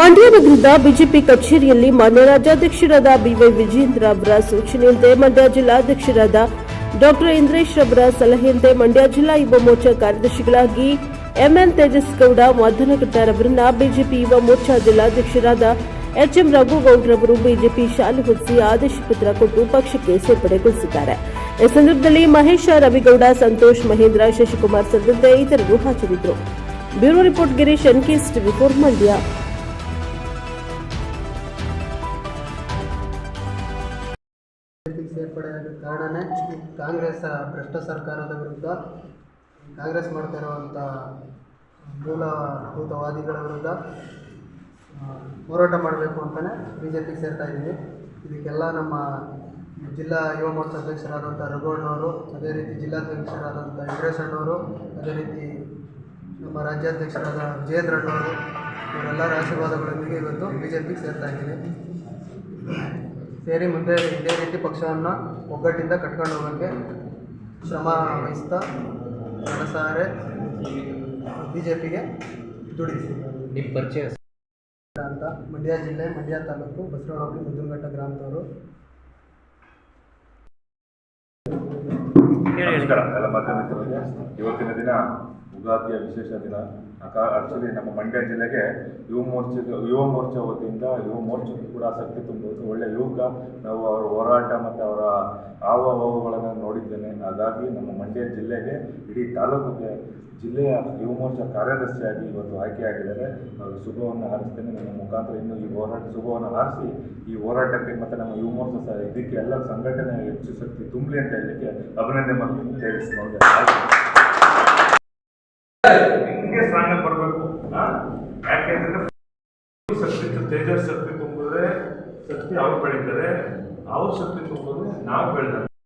ಮಂಡ್ಯ ನಗರದ ಬಿಜೆಪಿ ಕಚೇರಿಯಲ್ಲಿ ಮಾನ್ಯ ರಾಜ್ಯಾಧ್ಯಕ್ಷರಾದ ಬಿವೈ ವಿಜೇಂದ್ರ ಅವರ ಸೂಚನೆಯಂತೆ ಮಂಡ್ಯ ಜಿಲ್ಲಾಧ್ಯಕ್ಷರಾದ ಡಾ ಇಂದ್ರೇಶ್ ಅವರ ಸಲಹೆಯಂತೆ ಮಂಡ್ಯ ಜಿಲ್ಲಾ Yuva Morcha ಕಾರ್ಯದರ್ಶಿಗಳಾಗಿ MN Tejasgowda ಮಧನಘಟ್ಟರವರನ್ನ BJP Yuva Morcha ಜಿಲ್ಲಾಧ್ಯಕ್ಷರಾದ HM ರಘುಗೌಡ್ರವರು BJP ಶಾಲೆ ಹೊದಿಸಿ ಆದೇಶ ಪತ್ರ ಕೊಟ್ಟು ಪಕ್ಷಕ್ಕೆ ಸೇರ್ಪಡೆಗೊಳಿಸಿದ್ದಾರೆ. ಈ ಸಂದರ್ಭದಲ್ಲಿ ಮಹೇಶ, ರವಿಗೌಡ, ಸಂತೋಷ್, ಮಹೇಂದ್ರ, ಶಶಿಕುಮಾರ್ ಸೇರಿದಂತೆ ಇತರರು ಹಾಜರಿದ್ದರು. Bureau report Girish, NKS TV 4 Mandya. ಸೇರ್ಪಡೆಯಾದ ಕಾರಣನೇ ಕಾಂಗ್ರೆಸ್ ಭ್ರಷ್ಟ ಸರ್ಕಾರದ ವಿರುದ್ಧ ಕಾಂಗ್ರೆಸ್ ಮಾಡ್ತಾ ಇರುವಂಥ ಮೂಲಭೂತವಾದಿಗಳ ವಿರುದ್ಧ ಹೋರಾಟ ಮಾಡಬೇಕು ಅಂತಲೇ ಬಿಜೆಪಿಗೆ ಸೇರ್ತಾ ಇದ್ದೀವಿ. ಇದಕ್ಕೆಲ್ಲ ನಮ್ಮ ಜಿಲ್ಲಾ ಯುವ ಮೋರ್ಚಾ ಅಧ್ಯಕ್ಷರಾದಂಥ ರಘುವಣ್ಣವರು, ಅದೇ ರೀತಿ ಜಿಲ್ಲಾಧ್ಯಕ್ಷರಾದಂಥ ಇಂದ್ರೇಶ್ ಅಣ್ಣವರು, ಅದೇ ರೀತಿ ನಮ್ಮ ರಾಜ್ಯಾಧ್ಯಕ್ಷರಾದ ವಿಜೇಂದ್ರಣ್ಣವರು, ಇವರೆಲ್ಲರ ಆಶೀರ್ವಾದಗಳೊಂದಿಗೆ ಇವತ್ತು ಬಿಜೆಪಿಗೆ ಸೇರ್ತಾ ಇದ್ದೀವಿ. ಸೇರಿ ಮುಂದೆ ಇದೇ ರೀತಿ ಪಕ್ಷವನ್ನು ಒಗ್ಗಟ್ಟಿಂದ ಕಟ್ಕೊಂಡು ಹೋಗೋಕ್ಕೆ ಶ್ರಮ ವಹಿಸ್ತಾ ಮನಸಾರೆ ಬಿಜೆಪಿಗೆ ದುಡಿತೀವಿ. ನಿಮ್ಮ ಪರಿಚಯ ಅಂತ ಮಂಡ್ಯ ಜಿಲ್ಲೆ, ಮಂಡ್ಯ ತಾಲೂಕು, ಬಸವನ ಹೋಬಳಿ, ಮುದ್ದುನಘಟ್ಟ ಗ್ರಾಮದವರು. ನಮಸ್ಕಾರ ಎಲ್ಲ ಮಾಧ್ಯಮಿಕರಿಗೆ. ಇವತ್ತಿನ ದಿನ ಉಗಾದಿಯ ವಿಶೇಷ ದಿನ. ಆಕ್ಚುಲಿ ನಮ್ಮ ಮಂಡ್ಯ ಜಿಲ್ಲೆಗೆ ಯುವ ಮೋರ್ಚಾ ವತಿಯಿಂದ ಯುವ ಮೋರ್ಚಾಕ್ಕೂ ಕೂಡ ಆಸಕ್ತಿ ತುಂಬುವುದು ಒಳ್ಳೆಯ ಯುವಕ. ನಾವು ಅವರ ಹೋರಾಟ ಮತ್ತು ಅವರ ಹಾವಭಾವಗಳನ್ನು ನೋಡಿದ್ದೇನೆ. ಹಾಗಾಗಿ ನಮ್ಮ ಮಂಡ್ಯ ಜಿಲ್ಲೆಗೆ, ಇಡೀ ತಾಲೂಕಿಗೆ ಜಿಲ್ಲೆಯ ಯುವ ಮೋರ್ಚಾ ಕಾರ್ಯದರ್ಶಿಯಾಗಿ ಇವತ್ತು ಆಯ್ಕೆಯಾಗಿದ್ದಾರೆ. ಅವರು ಶುಭವನ್ನು ಹಾರಿಸ್ತೇನೆ. ನಮ್ಮ ಮುಖಾಂತರ ಇನ್ನೂ ಈ ಶುಭವನ್ನು ಹಾರಿಸಿ ಈ ಹೋರಾಟಕ್ಕೆ ಮತ್ತು ನಮ್ಮ ಯುವ ಮೋರ್ಚಾ ಇದಕ್ಕೆ ಎಲ್ಲ ಸಂಘಟನೆ ಹೆಚ್ಚು ಶಕ್ತಿ ತುಂಬಲಿ ಅಂತ ಹೇಳಲಿಕ್ಕೆ ಅಭಿನಂದನೆ ಮತ್ತು ಸೇರಿಸಿಕೊಂಡು ಹಿಂಗೆ ಸ್ಟ್ರಾಂಗ್ ಆಗಿ ಬರಬೇಕು. ಯಾಕೆಂದ್ರೆ ಶಕ್ತಿ ತೇಜಸ್ ಶಕ್ತಿ ತುಂಬಿದ್ರೆ ಶಕ್ತಿ ಅವ್ರು ಬೆಳೀತಾರೆ, ಅವ್ರ ಶಕ್ತಿ ತುಂಬಿದ್ರೆ ನಾವು ಬೆಳೆದ